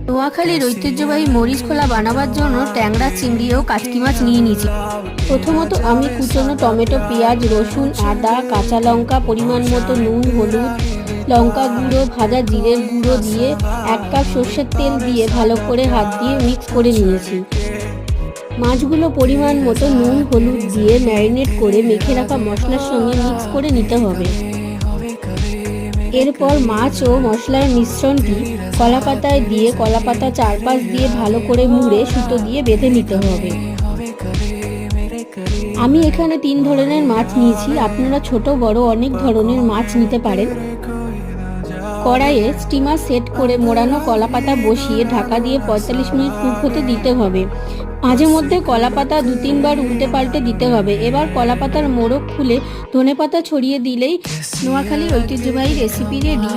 নোয়াখালীর ঐতিহ্যবাহী মরিচ খোলা বানাবার জন্য ট্যাংরা, চিংড়ি ও কাচকি মাছ নিয়ে নিয়েছি। প্রথমত আমি কুচনো টমেটো, পেঁয়াজ, রসুন, আদা, কাঁচা লঙ্কা, পরিমাণ মতো নুন, হলুদ, লঙ্কা গুঁড়ো, ভাজা জিরের গুঁড়ো দিয়ে 1 কাপ সর্ষের তেল দিয়ে ভালো করে হাত দিয়ে মিক্স করে নিয়েছি। মাছগুলো পরিমাণ মতো নুন, হলুদ দিয়ে ম্যারিনেট করে মেখে রাখা মশলার সঙ্গে মিক্স করে নিতে হবে। এরপর মাছ ও মশলার মিশ্রণটি কলাপাতায় দিয়ে কলাপাতা চারপাশ দিয়ে ভালো করে মুড়ে সুতো দিয়ে বেঁধে নিতে হবে। আমি এখানে 3 ধরনের মাছ নিয়েছি, আপনারা ছোট বড় অনেক ধরনের মাছ নিতে পারেন। কড়াইয়ে স্টিমার সেট করে মোড়ানো কলাপাতা বসিয়ে ঢাকা দিয়ে 45 মিনিট কুক হতে দিতে হবে। মাঝে মধ্যে কলাপাতা 2-3 বার উল্টে পাল্টে দিতে হবে। এবার কলাপাতার মোড়ক খুলে ধনেপাতা ছড়িয়ে দিলেই নোয়াখালীর ঐতিহ্যবাহী রেসিপি রেডি।